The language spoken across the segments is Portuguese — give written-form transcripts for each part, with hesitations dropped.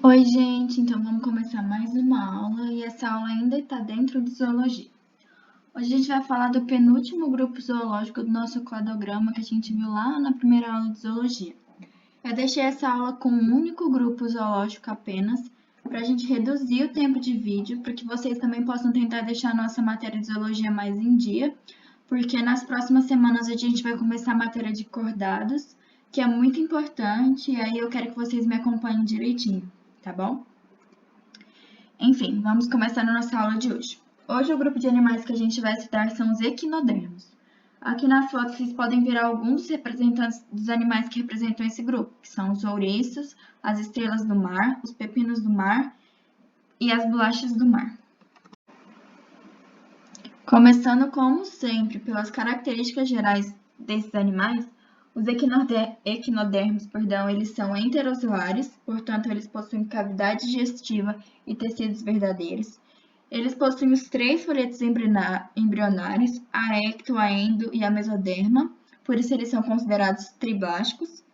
Oi, gente, então vamos começar mais uma aula e essa aula ainda está dentro de zoologia. Hoje a gente vai falar do penúltimo grupo zoológico do nosso cladograma que a gente viu lá na primeira aula de zoologia. Eu deixei essa aula com um único grupo zoológico apenas, para a gente reduzir o tempo de vídeo, para que vocês também possam tentar deixar a nossa matéria de zoologia mais em dia, porque nas próximas semanas a gente vai começar a matéria de cordados, que é muito importante, e aí eu quero que vocês me acompanhem direitinho, tá bom? Enfim, vamos começar a nossa aula de hoje. Hoje o grupo de animais que a gente vai estudar são os equinodermos. Aqui na foto vocês podem ver alguns dos representantes dos animais que representam esse grupo, que são os ouriços, as estrelas do mar, os pepinos do mar e as bolachas do mar. Começando como sempre pelas características gerais desses animais, os equinodermos, eles são enterozoários, portanto eles possuem cavidade digestiva e tecidos verdadeiros. Eles possuem os 3 folhetos embrionários, a ecto, a endo e a mesoderma, por isso eles são considerados triblásticos.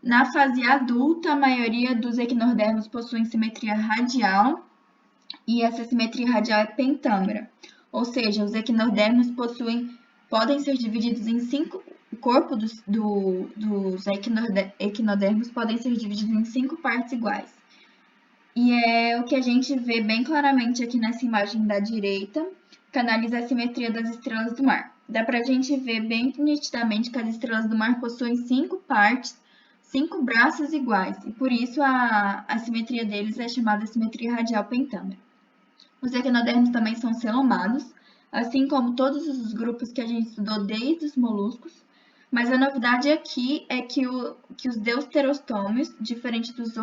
Na fase adulta, a maioria dos equinodermos possuem simetria radial, e essa simetria radial é pentâmera, ou seja, os equinodermos podem ser divididos em 5, o corpo dos equinodermos podem ser divididos em 5 partes iguais. E é o que a gente vê bem claramente aqui nessa imagem da direita, que analisa a simetria das estrelas do mar. Dá para a gente ver bem nitidamente que as estrelas do mar possuem 5 partes, 5 braços iguais, e por isso a simetria deles é chamada simetria radial pentâmera. Os equinodermos também são celomados, assim como todos os grupos que a gente estudou desde os moluscos, mas a novidade aqui é que os deuterostômios, diferente dos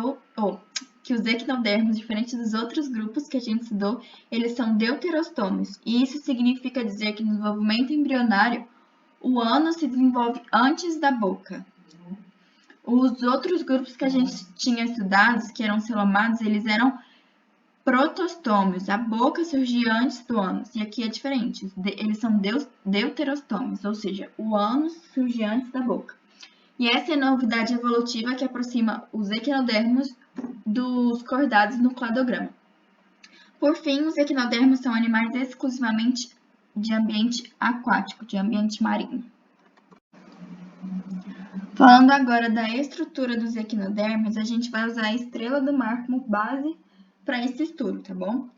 que os equinodermos, diferente dos outros grupos que a gente estudou, eles são deuterostômios. E isso significa dizer que no desenvolvimento embrionário, o ânus se desenvolve antes da boca. Os outros grupos que a gente tinha estudado, que eram celomados, eles eram protostômios. A boca surgia antes do ânus. E aqui é diferente. Eles são deuterostômios, ou seja, o ânus surgia antes da boca. E essa é a novidade evolutiva que aproxima os equinodermos dos cordados no cladograma. Por fim, os equinodermos são animais exclusivamente de ambiente aquático, de ambiente marinho. Falando agora da estrutura dos equinodermos, a gente vai usar a estrela do mar como base para esse estudo, tá bom?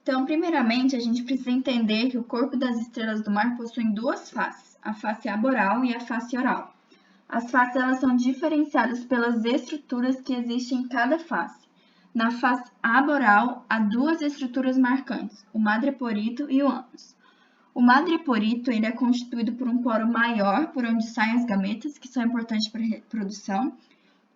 Então, primeiramente, a gente precisa entender que o corpo das estrelas do mar possui 2 faces, a face aboral e a face oral. As faces elas são diferenciadas pelas estruturas que existem em cada face. Na face aboral, há 2 estruturas marcantes, o madreporito e o ânus. O madreporito ele é constituído por um poro maior, por onde saem as gametas, que são importantes para a reprodução.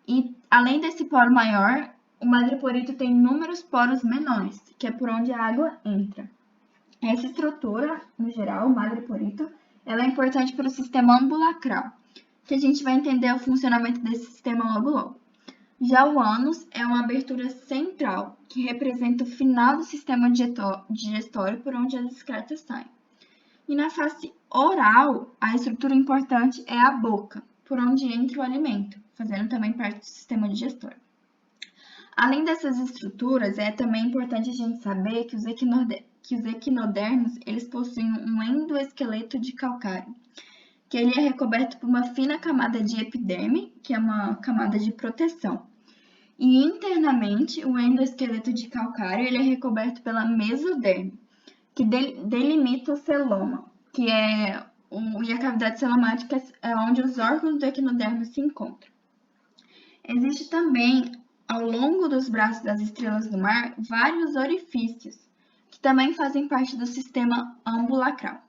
E, além desse poro maior, o madreporito tem inúmeros poros menores, que é por onde a água entra. Essa estrutura, no geral, o madreporito, ela é importante para o sistema ambulacral, que a gente vai entender o funcionamento desse sistema logo logo. Já o ânus é uma abertura central, que representa o final do sistema digestório por onde as excretas saem. E na face oral, a estrutura importante é a boca, por onde entra o alimento, fazendo também parte do sistema digestório. Além dessas estruturas, é também importante a gente saber que os equinodermos eles possuem um endoesqueleto de calcário, que ele é recoberto por uma fina camada de epiderme, que é uma camada de proteção. E internamente, o endoesqueleto de calcário ele é recoberto pela mesoderme, que delimita o celoma, e a cavidade celomática é onde os órgãos do equinodermo se encontram. Existe também, ao longo dos braços das estrelas do mar, vários orifícios, que também fazem parte do sistema ambulacral.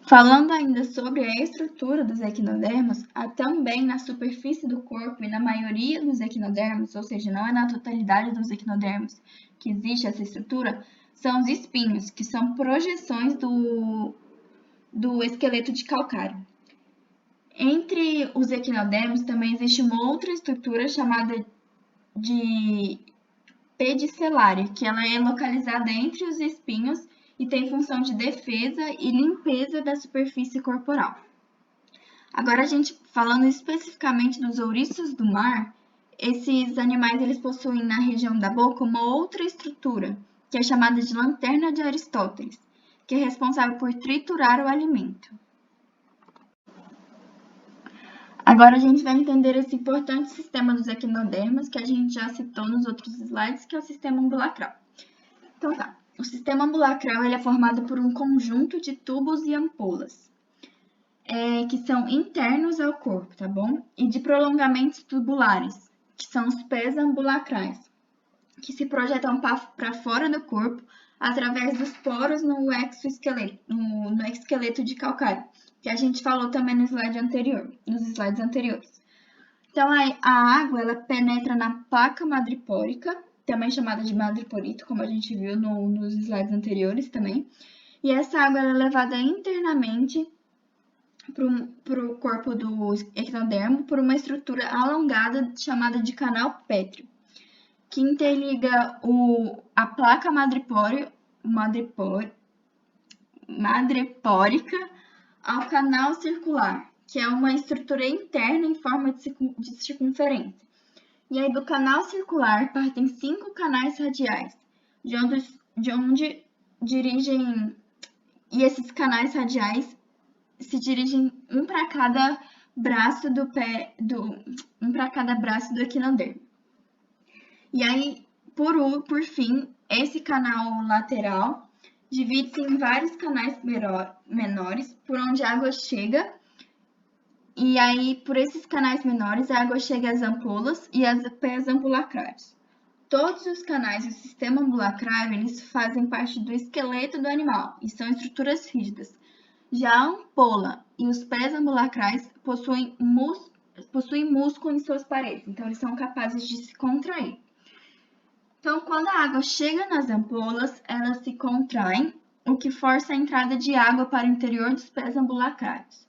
Falando ainda sobre a estrutura dos equinodermos, há também na superfície do corpo e na maioria dos equinodermos, ou seja, não é na totalidade dos equinodermos que existe essa estrutura, são os espinhos, que são projeções do esqueleto de calcário. Entre os equinodermos também existe uma outra estrutura chamada de pedicelária, que ela é localizada entre os espinhos e tem função de defesa e limpeza da superfície corporal. Agora, a gente falando especificamente dos ouriços do mar, esses animais eles possuem na região da boca uma outra estrutura, que é chamada de lanterna de Aristóteles, que é responsável por triturar o alimento. Agora a gente vai entender esse importante sistema dos equinodermos que a gente já citou nos outros slides, que é o sistema ambulacral. Então tá, o sistema ambulacral ele é formado por um conjunto de tubos e ampolas, que são internos ao corpo, tá bom? E de prolongamentos tubulares, que são os pés ambulacrais, que se projetam para fora do corpo através dos poros no exoesqueleto, no esqueleto de calcário, que a gente falou também nos slides anteriores. Então, a água ela penetra na placa madrepórica, também chamada de madreporito, como a gente viu nos slides anteriores também. E essa água ela é levada internamente para o corpo do equinodermo por uma estrutura alongada chamada de canal pétreo, que interliga a placa madrepórica ao canal circular, que é uma estrutura interna em forma de circunferência. E aí do canal circular partem 5 canais radiais, de onde dirigem, e esses canais radiais se dirigem um para cada braço do equinodermo. E aí, por fim, esse canal lateral divide-se em vários canais menores por onde a água chega. E aí, por esses canais menores, a água chega às ampolas e às pés ambulacrais. Todos os canais do sistema ambulacral, eles fazem parte do esqueleto do animal e são estruturas rígidas. Já a ampola e os pés ambulacrais possuem músculo em suas paredes, então eles são capazes de se contrair. Então, quando a água chega nas ampolas, elas se contraem, o que força a entrada de água para o interior dos pés ambulacrais.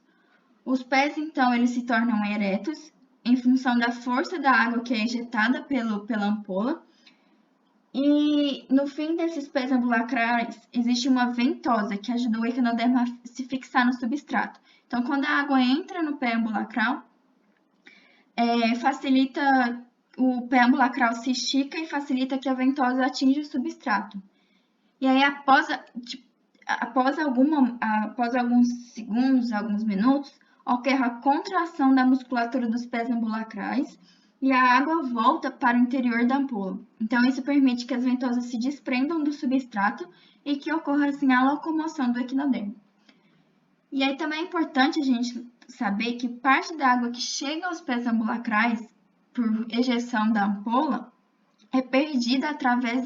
Os pés, então, eles se tornam eretos em função da força da água que é ejetada pela ampola. E no fim desses pés ambulacrais existe uma ventosa que ajuda o equinodermo a se fixar no substrato. Então, quando a água entra no pé ambulacral, o pé ambulacral se estica e facilita que a ventosa atinja o substrato. E aí, após alguns segundos, alguns minutos, ocorre a contração da musculatura dos pés ambulacrais e a água volta para o interior da ampola. Então, isso permite que as ventosas se desprendam do substrato e que ocorra assim a locomoção do equinodermo. E aí também é importante a gente saber que parte da água que chega aos pés ambulacrais por ejeção da ampola é perdida através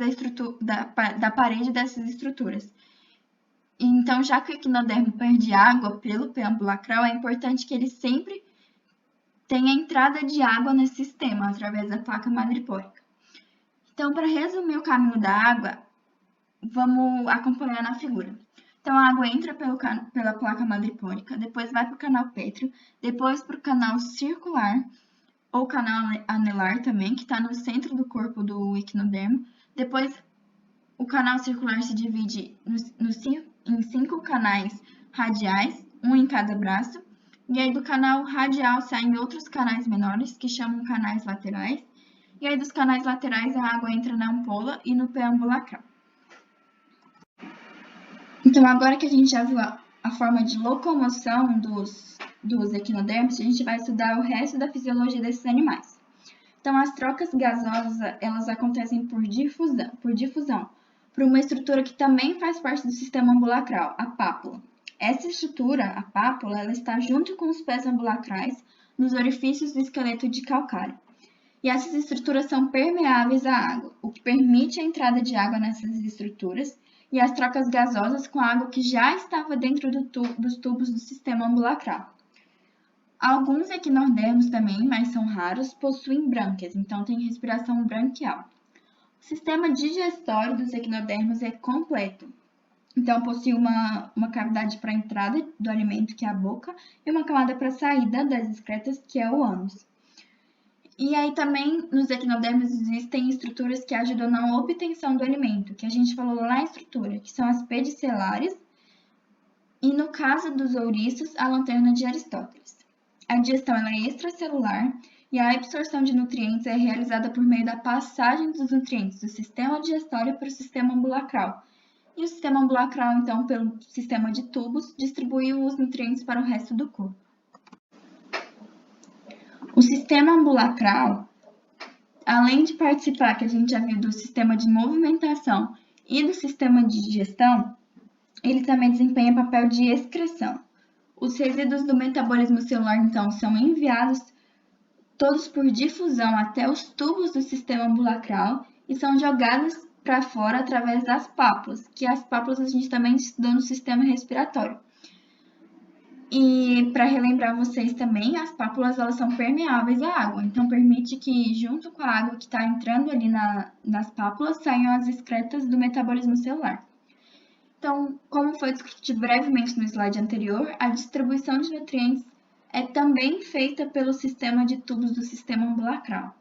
da parede dessas estruturas. Então, já que o equinodermo perde água pelo pé ambulacral, é importante que ele sempre tenha entrada de água nesse sistema, através da placa madrepórica. Então, para resumir o caminho da água, vamos acompanhar na figura. Então, a água entra pela placa madrepórica, depois vai para o canal pétreo, depois para o canal circular, ou canal anelar também, que está no centro do corpo do equinodermo. Depois, o canal circular se divide em 5 canais radiais, um em cada braço. E aí do canal radial saem outros canais menores, que chamam canais laterais. E aí dos canais laterais a água entra na ampola e no pé ambulacral. Então, agora que a gente já viu a forma de locomoção dos equinodermos, a gente vai estudar o resto da fisiologia desses animais. Então, as trocas gasosas, elas acontecem por difusão, por uma estrutura que também faz parte do sistema ambulacral, a pápula. Essa estrutura, a pápula, ela está junto com os pés ambulacrais nos orifícios do esqueleto de calcário. E essas estruturas são permeáveis à água, o que permite a entrada de água nessas estruturas e as trocas gasosas com a água que já estava dentro dos tubos do sistema ambulacral. Alguns equinodermos também, mas são raros, possuem brânquias, então tem respiração branquial. O sistema digestório dos equinodermos é completo. Então, possui uma cavidade para a entrada do alimento, que é a boca, e uma camada para a saída das excretas, que é o ânus. E aí também nos equinodermos existem estruturas que ajudam na obtenção do alimento, que a gente falou lá na estrutura, que são as pedicelares, e no caso dos ouriços, a lanterna de Aristóteles. A digestão ela é extracelular e a absorção de nutrientes é realizada por meio da passagem dos nutrientes do sistema digestório para o sistema ambulacral. E o sistema ambulacral, então, pelo sistema de tubos, distribui os nutrientes para o resto do corpo. O sistema ambulacral, além de participar, que a gente já viu, do sistema de movimentação e do sistema de digestão, ele também desempenha papel de excreção. Os resíduos do metabolismo celular, então, são enviados todos por difusão até os tubos do sistema ambulacral e são jogados para fora através das pápulas, que as pápulas a gente também estudou no sistema respiratório. E para relembrar vocês também, as pápulas elas são permeáveis à água, então permite que junto com a água que está entrando ali nas pápulas saiam as excretas do metabolismo celular. Então, como foi discutido brevemente no slide anterior, a distribuição de nutrientes é também feita pelo sistema de tubos do sistema ambulacral.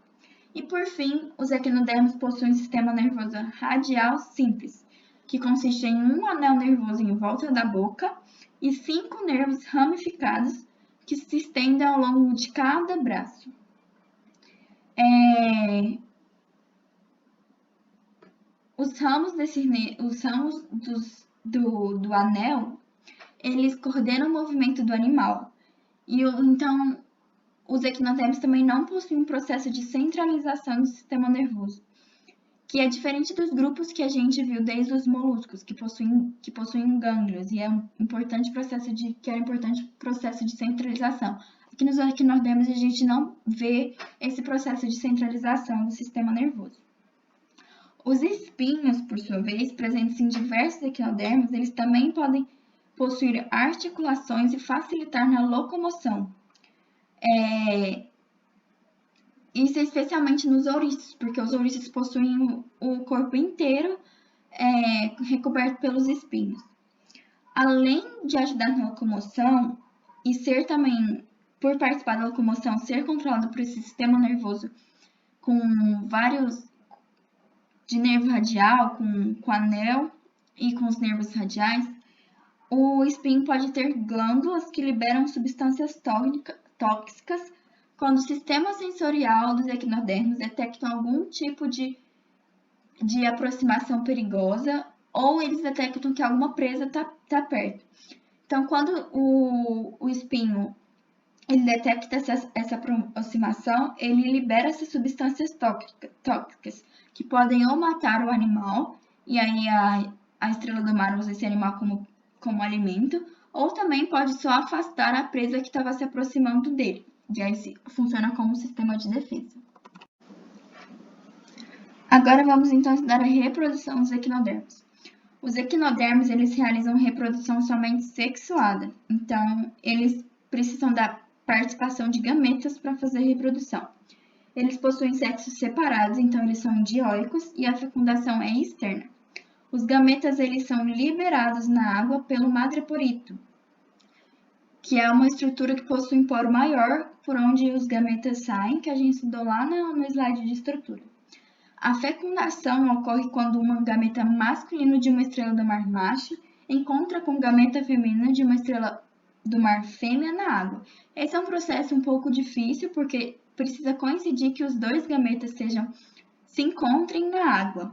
E por fim, os equinodermos possuem um sistema nervoso radial simples, que consiste em um anel nervoso em volta da boca e 5 nervos ramificados que se estendem ao longo de cada braço. Os ramos do anel, eles coordenam o movimento do animal. Então, os equinodermos também não possuem um processo de centralização do sistema nervoso, que é diferente dos grupos que a gente viu desde os moluscos, que possuem gânglios, e é um importante processo de centralização. Aqui nos equinodermos a gente não vê esse processo de centralização do sistema nervoso. Os espinhos, por sua vez, presentes em diversos equinodermos, eles também podem possuir articulações e facilitar na locomoção. Isso é especialmente nos ouríceos, porque os ouríceos possuem o corpo inteiro recoberto pelos espinhos. Além de ajudar na locomoção e ser também, por participar da locomoção, ser controlado por esse sistema nervoso com vários de nervo radial, com anel e com os nervos radiais, o espinho pode ter glândulas que liberam substâncias tóxicas quando o sistema sensorial dos equinodermos detecta algum tipo de aproximação perigosa ou eles detectam que alguma presa está perto. Então, quando o espinho ele detecta essa aproximação, ele libera essas substâncias tóxicas que podem ou matar o animal, e aí a estrela do mar usa esse animal como alimento, ou também pode só afastar a presa que estava se aproximando dele. E aí funciona como um sistema de defesa. Agora vamos então estudar a reprodução dos equinodermos. Os equinodermos eles realizam reprodução somente sexuada, então eles precisam da participação de gametas para fazer reprodução. Eles possuem sexos separados, então eles são dioicos e a fecundação é externa. Os gametas eles são liberados na água pelo madreporito, que é uma estrutura que possui um poro maior por onde os gametas saem, que a gente estudou lá no slide de estrutura. A fecundação ocorre quando uma gameta masculino de uma estrela do mar macho encontra com gameta feminina de uma estrela do mar fêmea na água. Esse é um processo um pouco difícil, porque precisa coincidir que os dois gametas se encontrem na água.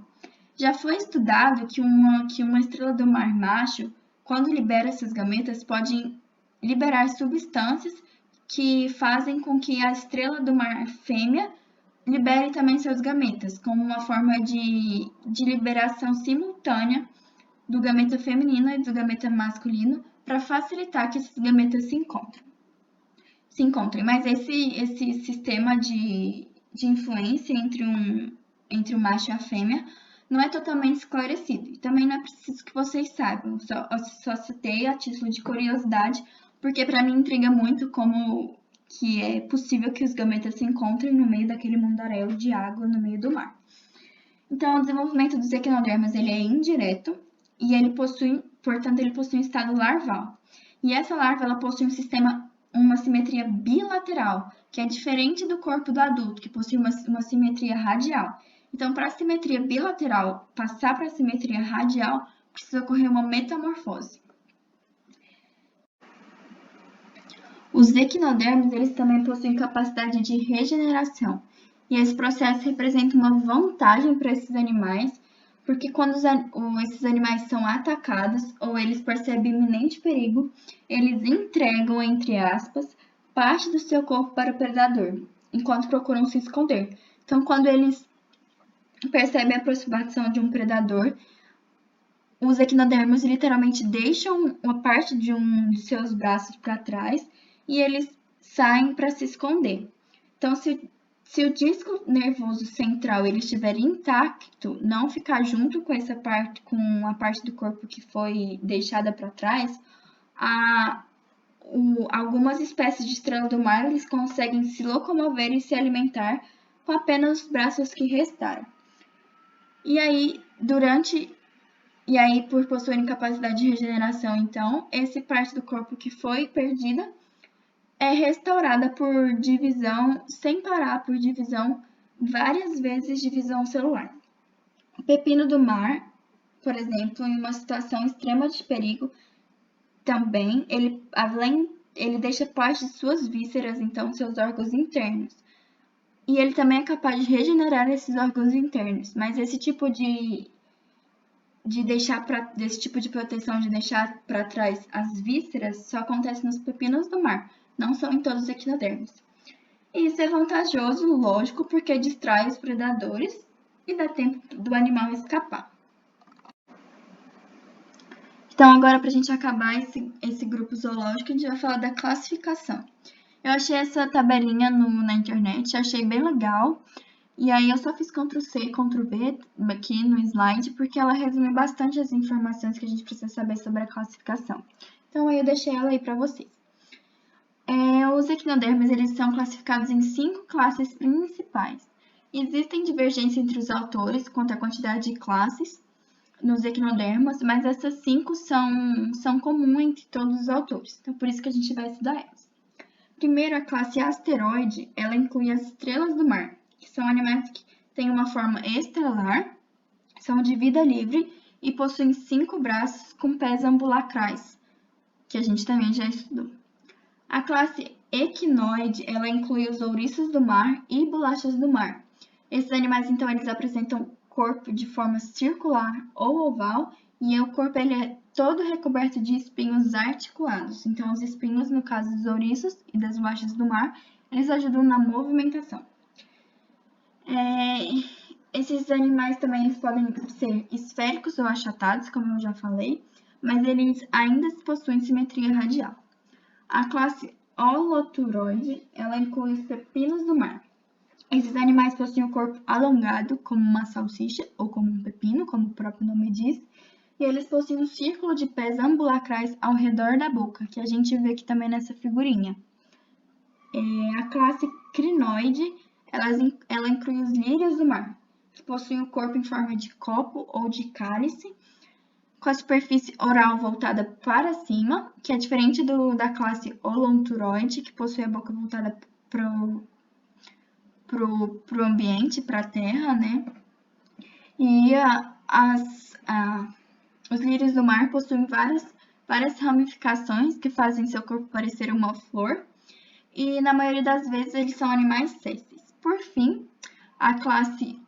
Já foi estudado que uma estrela do mar macho, quando libera essas gametas, pode liberar substâncias que fazem com que a estrela do mar fêmea libere também seus gametas, como uma forma de liberação simultânea do gameta feminino e do gameta masculino, para facilitar que esses gametas se encontrem. Mas esse sistema de influência entre o macho e a fêmea não é totalmente esclarecido. E também não é preciso que vocês saibam, só citei a título de curiosidade, porque para mim intriga muito como que é possível que os gametas se encontrem no meio daquele mundaréu de água no meio do mar. Então, o desenvolvimento dos equinodermos ele é indireto e portanto, ele possui um estado larval. E essa larva ela possui uma simetria bilateral, que é diferente do corpo do adulto, que possui uma simetria radial. Então, para a simetria bilateral passar para a simetria radial, precisa ocorrer uma metamorfose. Os equinodermos, eles também possuem capacidade de regeneração. E esse processo representa uma vantagem para esses animais, porque quando esses animais são atacados ou eles percebem iminente perigo, eles entregam, entre aspas, parte do seu corpo para o predador, enquanto procuram se esconder. Então, quando eles percebem a aproximação de um predador, os equinodermos literalmente deixam uma parte de um de seus braços para trás e eles saem para se esconder. Então, se o disco nervoso central ele estiver intacto, não ficar junto com essa parte, com a parte do corpo que foi deixada para trás, algumas espécies de estrela do mar eles conseguem se locomover e se alimentar com apenas os braços que restaram. E aí, por possuírem capacidade de regeneração, então, essa parte do corpo que foi perdida é restaurada por divisão, sem parar por divisão, várias vezes divisão celular. O pepino do mar, por exemplo, em uma situação extrema de perigo, também, ele deixa parte de suas vísceras, então, seus órgãos internos. E ele também é capaz de regenerar esses órgãos internos, mas esse tipo de desse tipo de proteção de deixar para trás as vísceras só acontece nos pepinos do mar, não são em todos os equinodermos. E isso é vantajoso, lógico, porque distrai os predadores e dá tempo do animal escapar. Então, agora, para a gente acabar esse grupo zoológico, a gente vai falar da classificação. Eu achei essa tabelinha na internet, achei bem legal. E aí eu só fiz Ctrl+C e Ctrl+V aqui no slide, porque ela resume bastante as informações que a gente precisa saber sobre a classificação. Então, aí eu deixei ela aí para vocês. Os equinodermos, eles são classificados em 5 classes principais. Existem divergências entre os autores quanto à quantidade de classes nos equinodermos, mas essas 5 são comuns entre todos os autores. Então, por isso que a gente vai estudar elas. Primeiro, a classe asteroide, ela inclui as estrelas do mar, que são animais que têm uma forma estelar, são de vida livre e possuem 5 braços com pés ambulacrais, que a gente também já estudou. A classe equinoide, ela inclui os ouriços do mar e bolachas do mar. Esses animais, então, eles apresentam corpo de forma circular ou oval e o corpo ele é todo recoberto de espinhos articulados. Então, os espinhos, no caso dos ouriços e das bolachas do mar, eles ajudam na movimentação. Esses animais também eles podem ser esféricos ou achatados, como eu já falei, mas eles ainda possuem simetria radial. A classe holoturoide, ela inclui os pepinos do mar. Esses animais possuem o corpo alongado, como uma salsicha ou como um pepino, como o próprio nome diz, e eles possuem um círculo de pés ambulacrais ao redor da boca, que a gente vê aqui também nessa figurinha. A classe crinoide, ela inclui os lírios do mar, que possuem o corpo em forma de copo ou de cálice, com a superfície oral voltada para cima, que é diferente da classe holonturoide, que possui a boca voltada pro ambiente, para a terra, né? E os lírios do mar possuem várias ramificações que fazem seu corpo parecer uma flor, e na maioria das vezes eles são animais sésseis. Por fim, a classe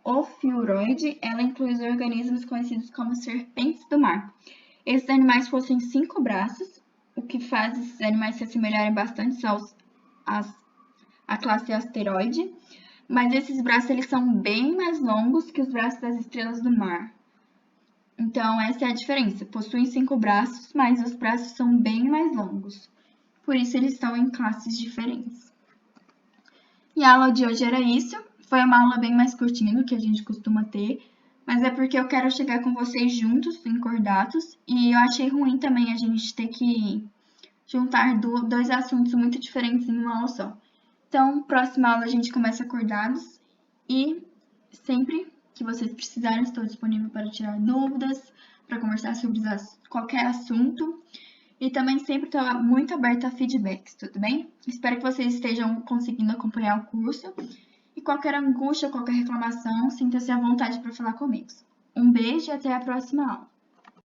ofiuroide, ela inclui os organismos conhecidos como serpentes do mar. Esses animais possuem 5 braços, o que faz esses animais se assemelharem bastante à classe asteroide, mas esses braços eles são bem mais longos que os braços das estrelas do mar. Então, essa é a diferença. Possuem 5 braços, mas os braços são bem mais longos. Por isso, eles estão em classes diferentes. E a aula de hoje era isso. Foi uma aula bem mais curtinha do que a gente costuma ter, mas é porque eu quero chegar com vocês juntos em Chordatus, e eu achei ruim também a gente ter que juntar dois assuntos muito diferentes em uma aula só. Então, próxima aula a gente começa Chordatus, e sempre que vocês precisarem, estou disponível para tirar dúvidas, para conversar sobre qualquer assunto, e também sempre estou muito aberta a feedbacks, tudo bem? Espero que vocês estejam conseguindo acompanhar o curso. E qualquer angústia, qualquer reclamação, sinta-se à vontade para falar comigo. Um beijo e até a próxima aula.